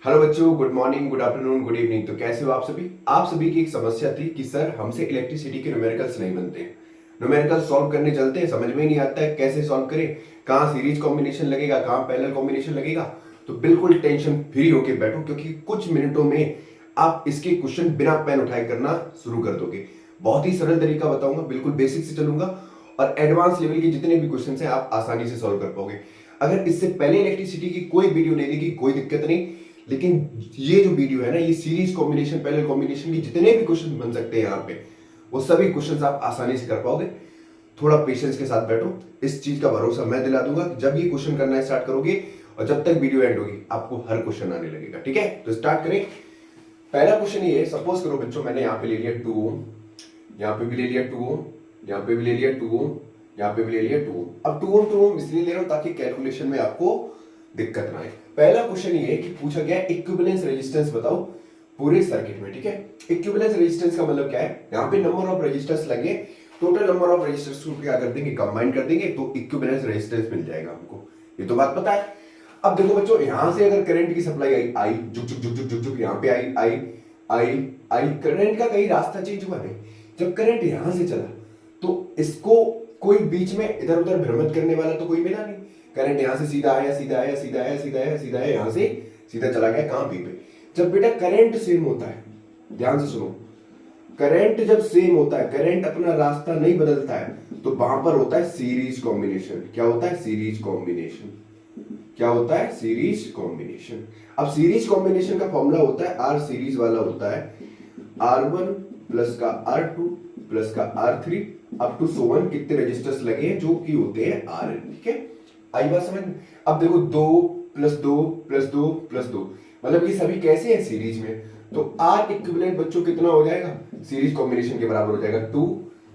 Hello बच्चों, good morning, good afternoon, good evening. तो कैसे हो आप सभी की एक समस्या थी कि सर हमसे इलेक्ट्रिसिटी के न्यूमेरिकल्स नहीं बनते। न्यूमेरिकल सॉल्व करने चलते हैं, समझ में ही नहीं आता है कैसे सॉल्व करें, कहाँ सीरीज कॉम्बिनेशन लगेगा, कहाँ पैरेलल कॉम्बिनेशन लगेगा। तो बिल्कुल टेंशन फ्री होके बैठो, क्योंकि कुछ मिनटों में आप इसके क्वेश्चन बिना पेन उठाए करना शुरू कर दोगे। बहुत ही सरल तरीका बताऊंगा, बिल्कुल बेसिक से चलूंगा और एडवांस लेवल के जितने भी क्वेश्चन हैं आप आसानी से सॉल्व कर पाओगे। अगर इससे पहले इलेक्ट्रिसिटी की कोई वीडियो नहीं देखी, कोई दिक्कत नहीं, लेकिन ये जो वीडियो है ना, ये सीरीज कॉम्बिनेशन पैरेलल कॉम्बिनेशन के जितने भी क्वेश्चन बन सकते हैं यहाँ पे, वो सभी क्वेश्चन आप आसानी से कर पाओगे। थोड़ा पेशेंस के साथ बैठो, इस चीज का भरोसा मैं दिला दूंगा कि जब ये क्वेश्चन करना स्टार्ट करोगे और जब तक वीडियो एंड होगी आपको हर क्वेश्चन आने लगेगा। ठीक है, तो स्टार्ट करें। पहला क्वेश्चन ये है, सपोज करो बच्चों मैंने यहाँ पे ले लिया 2 ओम, यहाँ पे भी ले लिया 2 ओम, यहाँ पे भी ले लिया 2 ओम, यहाँ पे भी ले लिया 2 ओम। अब 2 ओम इसलिए ले रहा हूं ताकि कैलकुलेशन में आपको दिक्कत ना आए। पहला क्वेश्चन ये है कि पूछा गया इक्विवेलेंस रेजिस्टेंस बताओ पूरे सर्किट में। ठीक है, इक्विवेलेंस रेजिस्टेंस का मतलब क्या है, यहाँ पे नंबर ऑफ रेजिस्टर्स लगे, टोटल नंबर ऑफ रेजिस्टर्स को क्या कर देंगे, कंबाइन कर देंगे तो इक्विवेलेंस रेजिस्टेंस मिल जाएगा हमको। ये तो बात पता है। अब देखो बच्चों, यहां से अगर करंट की सप्लाई आई जुक जुक जुक जुक जुक जुक, यहाँ पे आई, करंट का कहीं रास्ता चेंज हुआ नहीं। जब करंट यहां से चला तो इसको कोई बीच में इधर उधर भ्रमित करने वाला तो कोई मिला नहीं। करंट यहां से सीधा आया, सीधा आया, सीधा आया, सीधा आया, सीधा आया, यहां से सीधा चला गया कहां, बी पे। जब बेटा करंट सेम होता है, ध्यान से सुनो, करंट जब सेम होता है, करंट अपना रास्ता नहीं बदलता है, तो वहां पर होता है सीरीज कॉम्बिनेशन। क्या होता है, सीरीज कॉम्बिनेशन। क्या होता है, सीरीज कॉम्बिनेशन। अब सीरीज कॉम्बिनेशन का फॉर्मूला होता है, आर सीरीज वाला होता है R1 प्लस का R2 प्लस का R3 up to so on, कितने रजिस्टर्स लगे हैं जो कि होते हैं Rn। ठीक है, आई बात समझ में। अब देखो 2 प्लस 2 प्लस 2 प्लस 2, मतलब ये सभी कैसे हैं, सीरीज में। तो R इक्विवेलेंट बच्चों कितना हो जाएगा, सीरीज कॉम्बिनेशन के बराबर हो जाएगा 2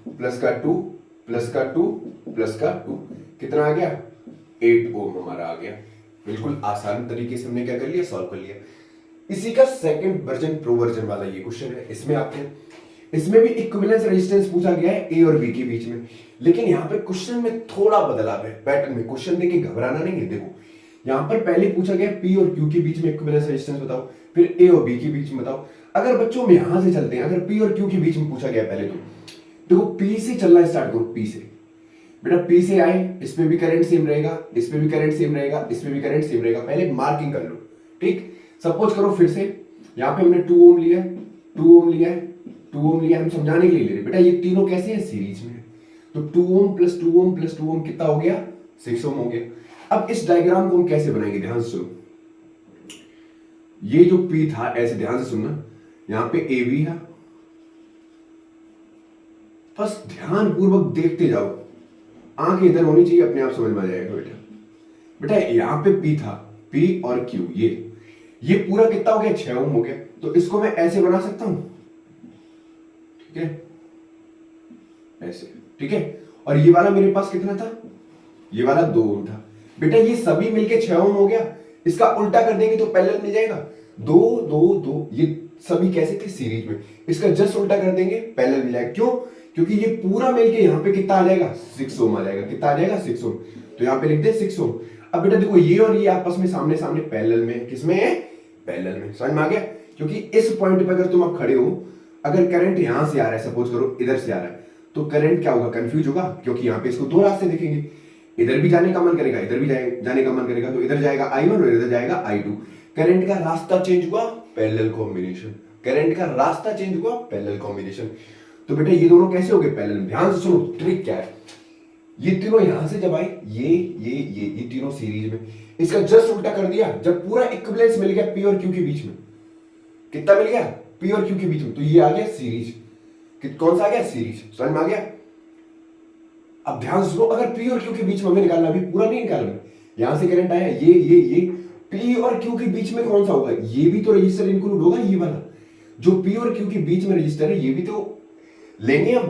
प्लस का 2 प्लस का 2 प्लस का 2, कितना आ गया, 8 ओम हमारा आ गया। बिल्कुल आसान तरीके से हमने क्या कर लिया, सॉल्व कर लिया। इसी का सेकंड वर्जन, प्रो वर्जन वाला ये क्वेश्चन है। इसमें आपने, इसमें भी इक्विवेलेंस रेजिस्टेंस पूछा गया है ए और बी के बीच में, लेकिन यहाँ पे क्वेश्चन में थोड़ा बदलाव है पैटर्न में। क्वेश्चन देख के घबराना नहीं है। देखो यहाँ पर पहले पूछा गया पी और क्यू के बीच में इक्विवेलेंस रेजिस्टेंस बताओ, फिर ए और बी के बीच में बताओ। अगर बच्चों हम यहां से चलते हैं, अगर पी और क्यू के बीच में पूछा गया पहले, तो देखो पी से चलना स्टार्ट करो, पी से। बेटा पी से आए, इसमें भी करंट सेम रहेगा, इसमें भी करंट सेम रहेगा, इसमें भी करंट सेम रहेगा। पहले मार्किंग कर लो। ठीक, सपोज करो फिर से यहाँ पे हमने 2 ओम लिया, 2 ओम लिया है, 2 ओम लिया, हम समझाने के लिए ले रहे। बेटा ये तीनों कैसे हैं, सीरीज में। तो 2 ओम प्लस 2 ओम प्लस 2 ओम कितना हो गया, 6 ओम हो गया। अब इस डायग्राम को हम कैसे बनाएंगे, ध्यान से सुनो। ये जो P था, ऐसे ध्यान से सुनना, यहाँ पे ए बी है, बस ध्यान पूर्वक देखते जाओ, आंख इधर होनी चाहिए, अपने आप समझ में आ जाएगा बेटा। बेटा यहाँ पे P था, P और Q, ये पूरा कितना हो गया, 6 ओम हो गया। तो इसको मैं ऐसे बना सकता हूं, ठीक है, ऐसे। ठीक है, और ये वाला मेरे पास कितना था, ये वाला 2 ओम था। बेटा ये सभी मिलके 6 ओम हो गया। इसका उल्टा कर देंगे तो पैरेलल मिल जाएगा, 2 2 2। ये सभी कैसे थे, सीरीज में। इसका जस्ट उल्टा कर देंगे, पैरेलल मिल जाएगा। क्यों, क्योंकि ये पूरा मिलके यहाँ पे कितना आ जाएगा, 6 ओम आ जाएगा। कितना आ जाएगा, 6 ओम। तो यहाँ पे लिखते हैं 6 ओम। अब बेटा देखो ये और ये आपस में सामने सामने पैरेलल में, किसमें है, पैरेलल में। समझ में आ गया। क्योंकि इस पॉइंट पे अगर तुम अब खड़े हो, अगर करंट यहां से आ रहा है, सपोज करो इधर से आ रहा है, तो करंट क्या होगा, कंफ्यूज होगा, क्योंकि यहाँ पे इसको 2 रास्ते दिखेंगे। इधर भी जाने का मन करेगा, इधर भी जाने का मन करेगा, तो इधर जाएगा I1 और इधर जाएगा I2। करंट का रास्ता चेंज हुआ, पैरेलल कॉम्बिनेशन। करंट का रास्ता चेंज हुआ, पैरेलल कॉम्बिनेशन। तो बेटा ये दोनों कैसे हो गए, पैरेलल। ध्यान से सुनो, ट्रिक क्या है, ये तीनों यहां से जब आए, ये तीनों सीरीज में, इसका जस्ट उल्टा कर दिया। जब पूरा इक्विवेलेंस मिल गया पी और क्यू के बीच में, कितना मिल गया, पी और क्यू के बीच में, तो ये आ गया सीरीज। कौन सा आ गया, सीरीज। समझ में आ गया। अब ध्यान से सुनो, अगर पी और क्यू के बीच में हमें निकालना, अभी पूरा नहीं निकालना, यहां से करंट आया, ये पी और क्यू के बीच में कौन सा होगा, ये भी तो रजिस्टर इंक्लूड होगा, ये वाला जो पी और क्यू के बीच में रजिस्टर है, ये भी तो लेंगे हम।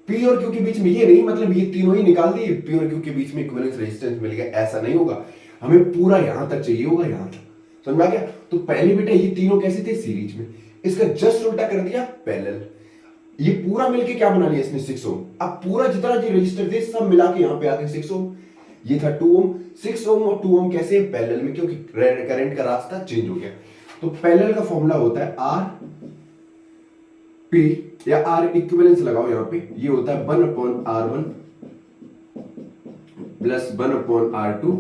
पी और क्यू के बीच में ये नहीं, मतलब ये तीनों ही निकाल दिए, पी और क्यू के बीच में इक्विवेलेंस रेजिस्टेंस मिल गया, ऐसा नहीं होगा। हमें पूरा यहां तक चाहिए होगा, यहां तक। समझ में आ गया। तो पहले बेटा ये तीनों कैसे थे, सीरीज में। इसका जस्ट उल्टा कर दिया, पैरेलल। ये पूरा मिलके क्या बना लिया इसने, 6 ओम। अब पूरा जितना जो रजिस्टर थे सब मिला के यहाँ पे आ गए 6 ओम। ये था 2 ओम, 6 ओम और 2 ओम कैसे, पैरेलल में, क्योंकि करंट का रास्ता चेंज हो गया। तो पैरेलल का फॉर्मूला होता है आर पी या आर इक्विवेलेंस लगाओ यहां पे, ये होता है 1/R1 plus 1/R2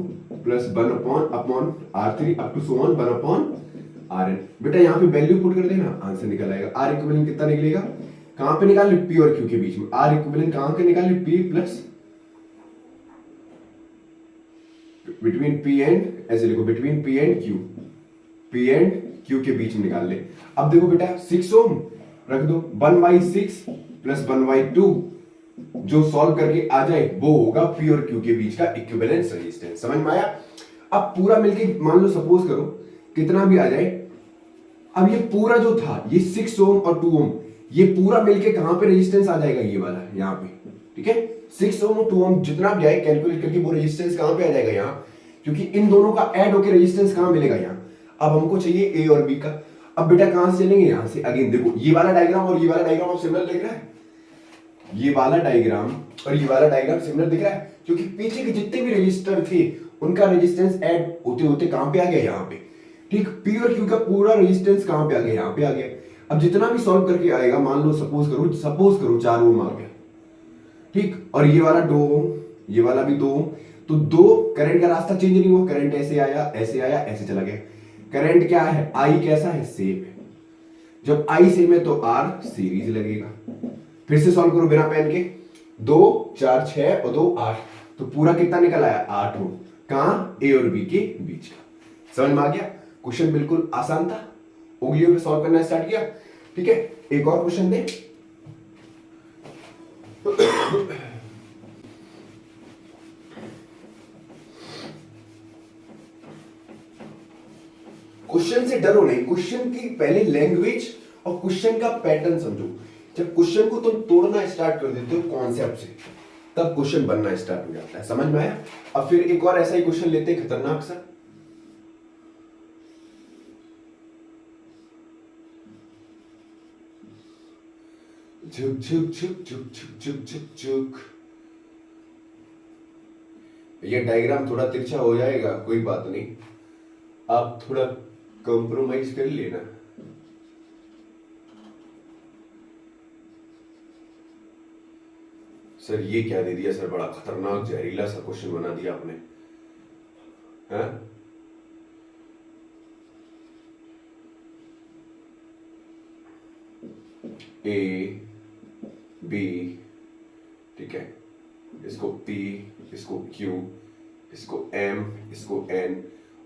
plus 1/R3 up to so on 1/Rn। बेटा यहां पे वैल्यू पुट कर देना, आंसर निकल आएगा। आर इक्विवेलेंट कितना निकलेगा, कहां पे निकाल, पी और क्यू के बीच में। आर इक्विवेलेंट कहां के निकाल, P plus between P and, ऐसे लिखो between P and Q, P and Q के बीच में निकाल ले। अब देखो बेटा 6 ओम रख दो, 1/6 प्लस 1/2 जो सॉल्व करके आ जाए वो होगा पी और क्यू के बीच का इक्विवेलेंस रेजिस्टेंस। समझ में आया। अब पूरा मिलके मान लो सपोज करो कितना भी आ जाए, अब ये पूरा जो था ये 6 ओम और 2 ओम ये पूरा मिलके कहां पे रेजिस्टेंस आ जाएगा, ये वाला यहां पे, ठीक है। 6 ओम और 2 ओम जितना भी आए कैलकुलेट करके वो रेजिस्टेंस कहां पे आ जाएगा, यहां, क्योंकि इन दोनों का ऐड होकर रेजिस्टेंस कहां मिलेगा, यहां। अब हमको चाहिए ए और बी का। अब बेटा कहां से चलेंगे, यहां से। अगेन देखो ये वाला डायग्राम और ये वाला डायग्राम आप सिमिलर दिख रहा है, ये वाला डायग्राम और ये वाला डायग्राम सिमिलर दिख रहा है, क्योंकि पीछे के जितने भी रजिस्टर थे उनका रेजिस्टेंस ऐड होते होते कहां पे आ गया, यहां पे, ठीक। पी और क्यू का पूरा रेजिस्टेंस कहां पे आ गया, यहां पे आ गया। अब जितना भी सॉल्व करके आएगा, मान लो सपोज करो 4 ओम आ गया, ठीक। और ये वाला 2 ओम, ये वाला भी 2 ओम, तो दो करंट का रास्ता चेंज नहीं हुआ, करंट ऐसे आया ऐसे आया ऐसे चला गया। करंट क्या है, आई कैसा है, सेम है। जब आई सेम है तो आर सीरीज लगेगा। फिर से सॉल्व करो बिना पेन के, 2 4 6 और 2 8, तो पूरा कितना निकल आया, 8 ओम। कहां, ए और बी के बीच का। समझ में आ गया। क्वेश्चन बिल्कुल आसान था, उंगलियों पे सॉल्व करना स्टार्ट किया, ठीक है। एक और क्वेश्चन दे। क्वेश्चन से डरो नहीं, क्वेश्चन की पहले लैंग्वेज और क्वेश्चन का पैटर्न समझो। जब क्वेश्चन को तुम तोड़ना स्टार्ट कर देते हो कॉन्सेप्ट से, तब क्वेश्चन बनना स्टार्ट हो जाता है। समझ में आया। अब फिर एक और ऐसा ही क्वेश्चन लेते हैं, खतरनाक सा। झुक झुक झुक झुक झुक झुक झुक झुक। ये डायग्राम थोड़ा तिरछा हो जाएगा, कोई बात नहीं, आप थोड़ा कॉम्प्रोमाइज कर लेना। सर ये क्या दे दिया सर, बड़ा खतरनाक जहरीला सा क्वेश्चन बना दिया आपने, हैं? ए बी, ठीक है, इसको P, इसको Q, इसको M, इसको N,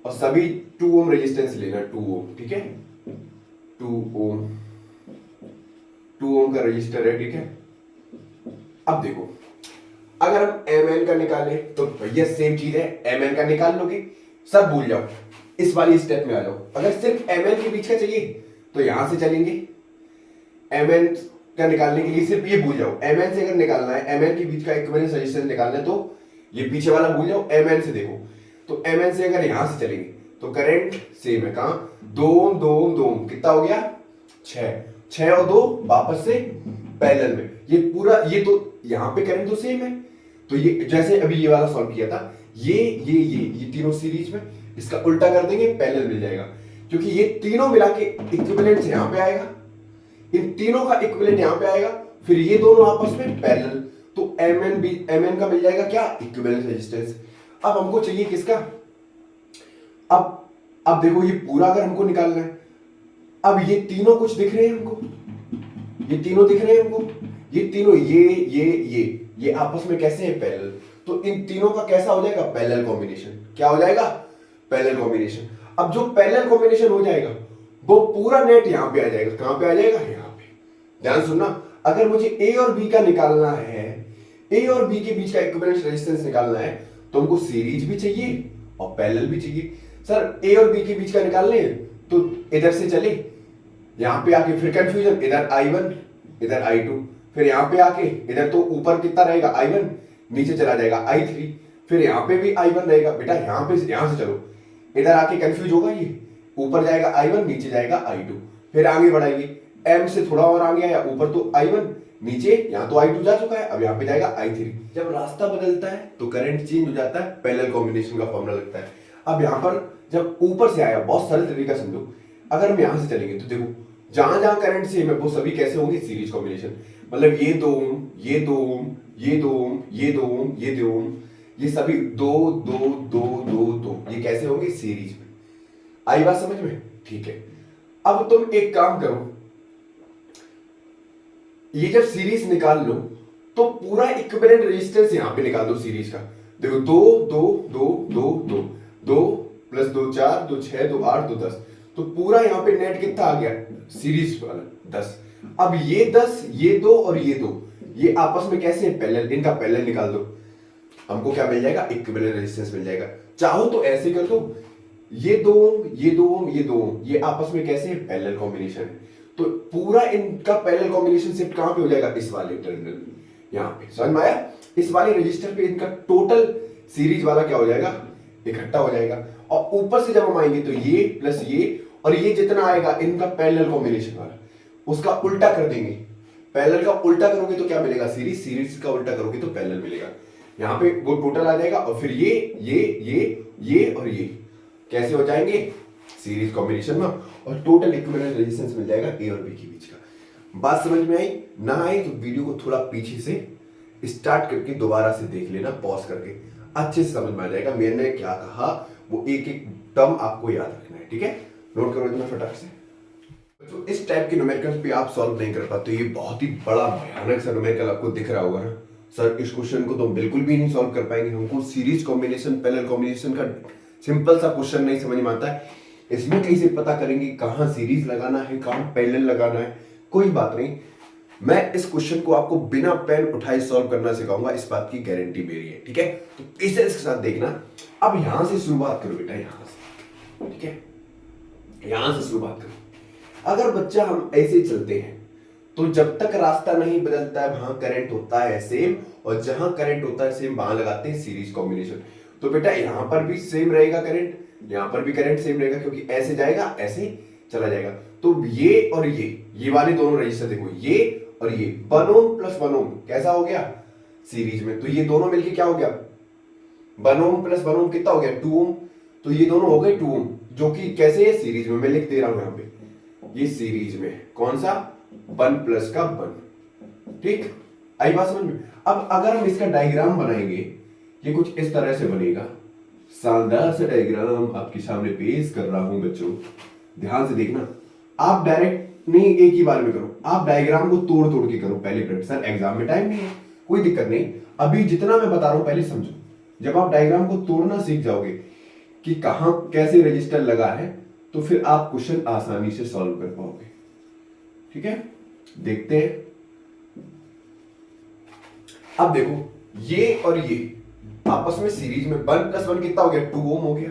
और सभी 2 ओम रेजिस्टेंस लेना, 2 ओम, ठीक है, 2 ओम, 2 ओम का रजिस्टर है, ठीक है। अब देखो अगर हम Mn का निकाले तो भैया सेम चीज है, Mn का निकाल लोगे, सब भूल जाओ, इस वाली स्टेप में आ जाओ। अगर सिर्फ Mn के बीच का चाहिए तो यहां से चलेंगे, Mn का निकालने के लिए सिर्फ ये भूल जाओ, Mn से अगर निकालना है, Mn के बीच का इक्विवेलेंस रेजिस्टेंस निकालना है, तो ये पीछे वाला भूल जाओ, Mn से देखो। तो Mn से अगर यहां से चलेंगे तो करंट सेम है, कहां, 2 ओम 2 ओम 2 ओम, कितना हो गया, 6 और 2 वापस से पैरेलल में, ये पूरा, ये तो यहां पे करंट तो सेम है, तो ये जैसे अभी ये वाला सॉल्व किया था, ये तीनों सीरीज में, इसका उल्टा कर देंगे, पैरेलल मिल जाएगा, क्योंकि ये तीनों मिला के इक्विवेलेंट यहां पे आएगा, इन तीनों का इक्विवेलेंट यहां पे आएगा, फिर ये दोनों आपस में पैरेलल, तो Mn का मिल जाएगा क्या, इक्विवेलेंट रेजिस्टेंस। अब हमको चाहिए किसका, अब देखो ये पूरा अगर हमको निकालना है, अब ये तीनों कुछ दिख रहे हैं हमको, ये तीनों दिख रहे हैं हमको, ये तीनों, ये आपस में कैसे है, पैरेलल, तो इन तीनों का कैसा हो जाएगा, पैरेलल कॉम्बिनेशन। क्या हो जाएगा, पैरेलल कॉम्बिनेशन। अब जो पैरेलल कॉम्बिनेशन हो जाएगा वो पूरा नेट यहां पे आ जाएगा, कहां पे आ जाएगा, यहां पे। ध्यान सुनना, अगर मुझे ए और बी का निकालना है, ए और बी के बीच का इक्विवेलेंट रेजिस्टेंस निकालना है, तो हमको सीरीज भी चाहिए और पैरेलल भी चाहिए। सर ए और बी के बीच का निकालने तो इधर से चले, यहां पे आके फिर कंफ्यूजन, इधर I1 इधर I2, फिर यहां पे आके इधर तो ऊपर कितना रहेगा I1, नीचे चला जाएगा I3, फिर यहां पे भी I1 रहेगा। बेटा यहां से चलो, इधर आके कंफ्यूज होगा, ये ऊपर जाएगा I1, नीचे जाएगा I2, फिर आगे बढ़ाएंगे, M से थोड़ा और आगे आया, ऊपर तो I1, नीचे यहां तो I2 जा चुका है, अब यहां पे जाएगा I3। जब रास्ता बदलता है तो करंट चेंज हो जाता है, पैरेलल कॉम्बिनेशन का फॉर्मूला लगता है। अब यहां पर जब ऊपर से आया, बहुत सरल तरीका समझो, अगर हम यहां से चलेंगे तो देखो जहां जहां करंट सेम है वो सभी कैसे होंगे, सीरीज कॉम्बिनेशन। मतलब ये 2 ओम, ये 2 ओम, ये 2 ओम, ये 2 ओम, ये 2 ओम, ये सभी 2 2 2 2 2, ये कैसे होंगे, सीरीज में। आई बात समझ में? ठीक है। अब तुम एक काम करो, ये जब सीरीज निकाल लो तो पूरा इक्विवेलेंट रेजिस्टेंस यहां पे निकाल दो सीरीज का। देखो 2 2 2 2 2, 2 + 2 = 4, 2 + 6 = 8, 2 + 10, तो पूरा यहां पे नेट कितना आ गया, सीरीज वाला 10। अब ये 10, ये 2 और ये 2, ये आपस में कैसे है, पैरेलल, इनका पैरेलल निकाल दो, हमको क्या मिल जाएगा, इक्विवेलेंट रेजिस्टेंस मिल जाएगा। चाहो तो ऐसे कर दो, ये 2 ओम, ये 2 ओम, ये 2 ओम, ये आपस में कैसे है, पैरेलल कॉम्बिनेशन है। तो पूरा इनका पैरेलल कॉम्बिनेशन शिफ्ट कहां पे हो जाएगा, इस वाले टर्मिनल, यहां पे। समझ में आया? इस वाले रजिस्टर पे इनका टोटल सीरीज वाला क्या हो जाएगा, इकट्ठा हो जाएगा। और ऊपर से जब हम आएंगे तो ये प्लस ये और ये जितना आएगा इनका पैरेलल कॉम्बिनेशन वाला, उसका उल्टा कर देंगे। पैरेलल का उल्टा करोगे तो क्या मिलेगा, सीरीज, सीरीज का उल्टा करोगे तो पैरेलल मिलेगा। यहाँ पे वो टोटल आ जाएगा और फिर ये और ये कैसे हो जाएंगे, सीरीज कॉम्बिनेशन में, और टोटल इक्विवेलेंट रेजिस्टेंस मिल जाएगा ए और बी के बीच का। बात समझ में आई? ना आई तो वीडियो को थोड़ा पीछे से स्टार्ट करके दोबारा से देख लेना, पॉज करके, अच्छे से समझ में आ जाएगा मैंने क्या कहा, वो एक एक टर्म आपको याद रखना है। ठीक है, नोट करो इतना फटाक से। तो इस टाइप के न्यूमेरिकल्स भी आप सॉल्व नहीं कर पाते, ये बहुत ही बड़ा भयानक सा न्यूमेरिकल आपको दिख रहा होगा ना, सर इस क्वेश्चन को तो बिल्कुल भी नहीं सॉल्व कर पाएंगे, हमको सीरीज कॉम्बिनेशन पैरेलल कॉम्बिनेशन का सिंपल सा क्वेश्चन नहीं समझ में आता है, इसमें कैसे पता करेंगे कहां सीरीज लगाना है, कहां पैरेलल लगाना है। कोई बात नहीं, मैं इस क्वेश्चन को आपको बिना पेन उठाए सॉल्व करना सिखाऊंगा, इस बात की गारंटी मेरी है। ठीक है, तो पेशेंस के साथ देखना। अब यहां से शुरुआत करो बेटा, यहां से, ठीक है, यहां से शुरुआत करो। अगर बच्चा हम ऐसे चलते हैं तो जब तक रास्ता नहीं बदलता है वहां करंट होता है सेम, और जहां करंट होता है सेम वहां लगाते हैं सीरीज कॉम्बिनेशन। तो बेटा यहां पर भी सेम रहेगा करंट, यहां पर भी करंट सेम रहेगा, क्योंकि ऐसे जाएगा ऐसे चला जाएगा। तो ये और ये वाले दोनों रजिस्टर देखो, ये और ये 1 ओम प्लस 1 ओम कैसा हो गया, सीरीज में। तो ये दोनों मिलके क्या हो गया, 1 ओम प्लस 1 ओम कितना हो गया, 2 ओम। तो ये दोनों हो गए 2 ओम, जो कि कैसे है, सीरीज में। मैं लिख दे रहा हूं यहां पे, ये सीरीज में कौन सा, 1 प्लस का 1। ठीक, आई बात समझ में? अब अगर हम इसका डायग्राम बनाएंगे, ये कुछ इस तरह से बनेगा, शानदार सा डायग्राम आपके सामने पेश कर रहा हूं बच्चों, ध्यान से देखना। आप डायरेक्ट नहीं एक ही बार में करो, आप डायग्राम को तोड़ तोड़ के करो पहले प्रैक्टिस, सर एग्जाम में टाइम नहीं है, कोई दिक्कत नहीं, अभी जितना मैं बता रहा हूं पहले समझो। जब आप डायग्राम को तोड़ना सीख जाओगे कि कहां कैसे रजिस्टर लगा है, तो फिर आप क्वेश्चन आसानी से सॉल्व कर पाओगे। ठीक है, देखते हैं। अब देखो ये और ये आपस में सीरीज में 1 + 1 कितना हो गया, 2 ओम हो गया।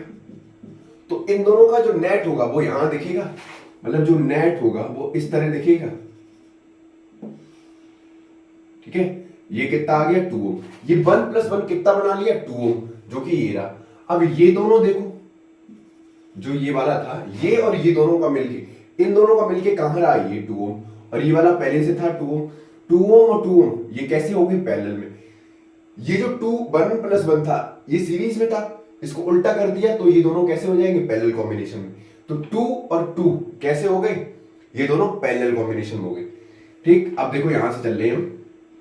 तो इन दोनों का जो नेट होगा वो यहां दिखेगा, मतलब जो नेट होगा वो इस तरह दिखेगा। ठीक है, ये कितना आ गया, 2 ओम। ये 1 + 1 कितना बना लिया, 2 ओम, जो कि ये रहा। अब ये दोनों देखो, जो ये वाला था, ये और ये दोनों का मिलके, इन दोनों का मिलके कहां रहा, ये 2 ओम, और ये वाला पहले से था 2 ओम। 2 ओम और 2 ओम ये कैसे हो गई, पैरेलल में। ये जो 1 + 1 था ये सीरीज में था, इसको उल्टा कर दिया तो ये दोनों कैसे हो जाएंगे, पैरेलल कॉम्बिनेशन में। तो 2 और 2 कैसे हो गए, ये दोनों पैरेलल कॉम्बिनेशन हो गए। ठीक, अब देखो यहां से चल रहे हैं हम,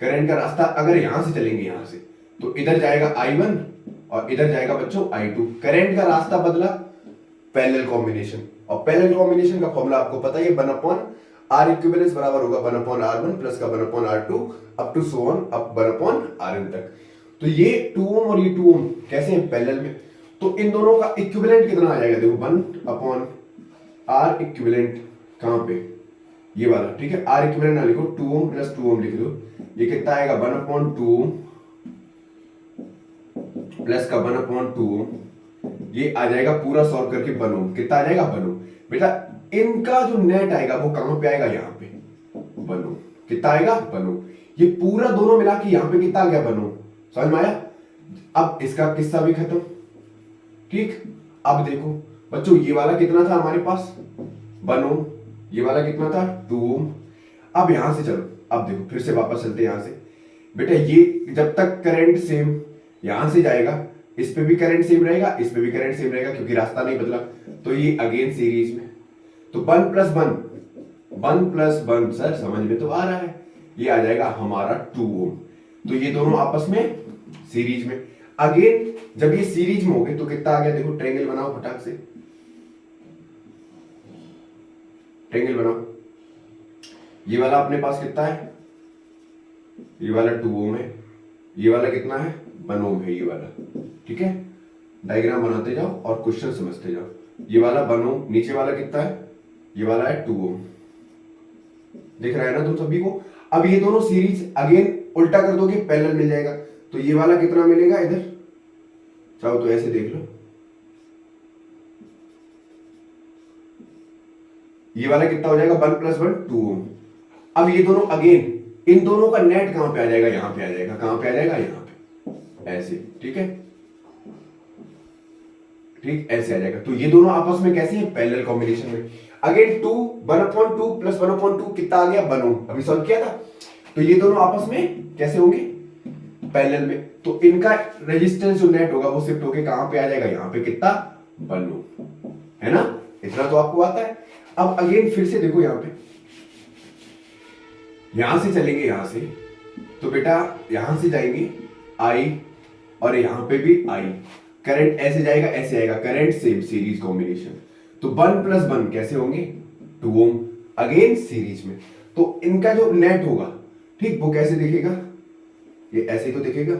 करंट का रास्ता अगर यहां से चलेंगे, यहां से तो इधर जाएगा I1 और इधर जाएगा बच्चों I2। करंट का रास्ता बदला, पैरेलल कॉम्बिनेशन, और पैरेलल कॉम्बिनेशन का फॉर्मूला आपको पता है, 1/R इक्विवेलेंस बराबर होगा 1/R1 प्लस का 1/R2 up to so on, up 1/Rn तक। तो ये 2 ओम और ये 2 ओम कैसे हैं, पैरेलल में। तो इन दोनों का इक्विवेलेंट कितना आ जाएगा, देखो 1/R इक्विवेलेंट कहां पे, ये वाला। ठीक है, R इक्विवेलेंट ना लिखो, 2 ओम प्लस 2 ओम लिख दो, ये कितना आएगा 1/2 ओम प्लस का 1/2 ओम, ये आ जाएगा पूरा सॉल्व करके 1 ओम, कितना आ जाएगा 1 ओम। बेटा इनका जो नेट आएगा वो कहां पे आएगा, यहां पे 1 ओम, कितना आएगा 1 ओम। ये पूरा दोनों मिला के यहां पे कितना आ गया, 1 ओम। समझ में आया? अब इसका किस्सा भी खत्म। ठीक, अब देखो बच्चों ये वाला कितना था हमारे पास, 1 ओम, ये वाला कितना था, 2 ओम। अब यहां से चलो, अब देखो फिर से वापस चलते हैं यहां से। बेटा ये जब तक करंट सेम यहां से जाएगा, इस पे भी करंट सेम रहेगा, इस पे भी करंट सेम रहेगा, क्योंकि रास्ता नहीं बदला। तो ये अगेन सीरीज में, तो 1 प्लस 1 सर समझ में तो आ रहा है, ये आ जाएगा हमारा 2 ओम। तो ये दोनों आपस में सीरीज में। अगेन जब ये सीरीज में हो गए तो कितना आ गया, देखो ट्रायंगल बनाओ फटाक से, ट्रायंगल बनाओ। ये वाला अपने पास कितना है, ये वाला 2 ओम है, ये वाला कितना है 1 ओम है ये वाला, ठीक है। डायग्राम बनाते जाओ और क्वेश्चन समझते जाओ। ये वाला 1 ओम, नीचे वाला कितना है, ये वाला है 2 ओम, दिख रहा है ना तुम सभी को। अब ये दोनों सीरीज अगेन उल्टा कर दोगे पैरेलल मिल जाएगा, तो ये वाला कितना मिलेगा इधर, चाहो तो ऐसे देख लो, ये वाला कितना हो जाएगा 1 प्लस 1 2 ओम। अब ये दोनों अगेन, इन दोनों का नेट कहां पे आ जाएगा, यहां पे आ जाएगा, कहां पे आ जाएगा यहाँ पे, ऐसे, ठीक है, ठीक ऐसे आ जाएगा। तो ये दोनों आपस में कैसे हैं, पैरेलल कॉम्बिनेशन में। अगेन 2 1/2 प्लस 1/2 कितना आ गया 1 ओम, अभी सॉल्व किया था। तो ये दोनों आपस में कैसे होंगे, पैरेलल में। तो इनका रेजिस्टेंस जो नेट होगा वो शिफ्ट होके कहां पे आ जाएगा, यहाँ पे कितना 1 ओम, है ना, इतना तो आपको आता है। अब अगेन फिर से देखो यहाँ पे, यहां से चलेंगे यहां से, तो बेटा यहां से जाएंगे आई और यहां पे भी आई, करंट ऐसे जाएगा ऐसे आएगा, करंट सेम सीरीज कॉम्बिनेशन। तो 1 प्लस 1 कैसे होंगे 2 ओम, अगेन सीरीज में। तो इनका जो नेट होगा, ठीक, वो कैसे दिखेगा, ये ऐसे ही तो दिखेगा,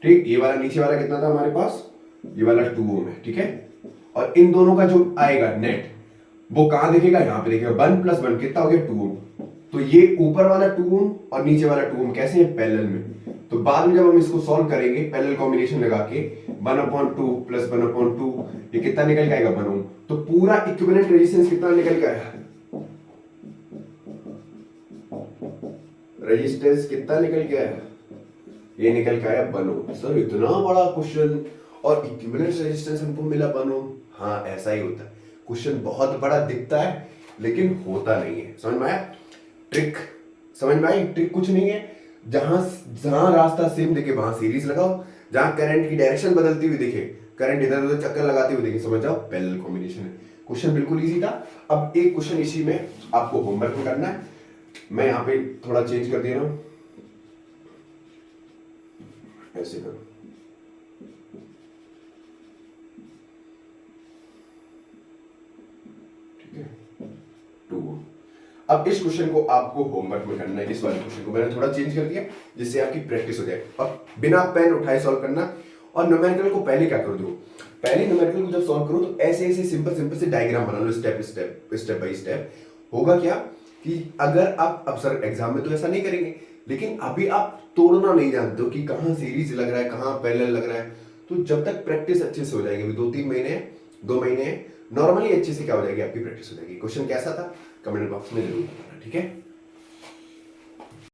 ठीक। ये वाला नीचे वाला कितना था हमारे पास, ये वाला 2 ओम है, ठीक है। और इन दोनों का जो आएगा नेट वो कहां दिखेगा, यहां पे दिखेगा। 1 प्लस 1 कितना हो गया 2 ओम। तो ये ऊपर वाला 2 ओम और नीचे वाला 2 ओम कैसे है, पैरेलल में। तो बाद में जब हम इसको सॉल्व करेंगे पैरेलल कॉम्बिनेशन लगा के, 1/2 प्लस 1/2 ये कितना निकल के आएगा 1 ओम। तो पूरा इक्विवेलेंट रेजिस्टेंस कितना निकल के आया, रेजिस्टेंस कितना निकल के आया, ये निकल के आया 1 ओम। सर इतना बड़ा क्वेश्चन और इक्विवेलेंट रेजिस्टेंस हमको मिला 1 ओम। हाँ ऐसा ही होता है, क्वेश्चन बहुत बड़ा दिखता है लेकिन होता नहीं है। समझ में आया ट्रिक, समझ में आई ट्रिक, कुछ नहीं है। जहां जहां रास्ता सेम दिखे वहां सीरीज लगाओ, जहां करंट की डायरेक्शन बदलती हुई दिखे, करंट इधर उधर चक्कर लगाते हुए दिखे, समझ जाओ पैरेलल कॉम्बिनेशन है। क्वेश्चन बिल्कुल इजी था। अब एक क्वेश्चन इसी में आपको होमवर्क में करना है, मैं यहाँ पे थोड़ा चेंज कर दे रहा हूं, ऐसे करो, ठीक है 2 ओम। अब इस क्वेश्चन को आपको होमवर्क में करना है, इस वाले क्वेश्चन को मैंने थोड़ा चेंज कर दिया जिससे आपकी प्रैक्टिस हो जाए। और बिना पेन उठाए सॉल्व करना। और न्यूमेरिकल को पहले क्या करो, पहले न्यूमेरिकल को जब सॉल्व करो तो ऐसे ऐसे सिंपल सिंपल से डायग्राम बना लो, स्टेप बाय स्टेप। होगा क्या कि अगर आप, अब सर एग्जाम में तो ऐसा नहीं करेंगे, लेकिन अभी आप तोड़ना नहीं जानते हो कि कहाँ सीरीज लग रहा है कहाँ पैरेलल लग रहा है। तो जब तक प्रैक्टिस अच्छे से हो जाएगी, अभी 2-3 महीने 2 महीने नॉर्मली अच्छे से क्या हो जाएगी, आपकी प्रैक्टिस हो जाएगी। क्वेश्चन कैसा था कमेंट बॉक्स में जरूर बताना, ठीक है।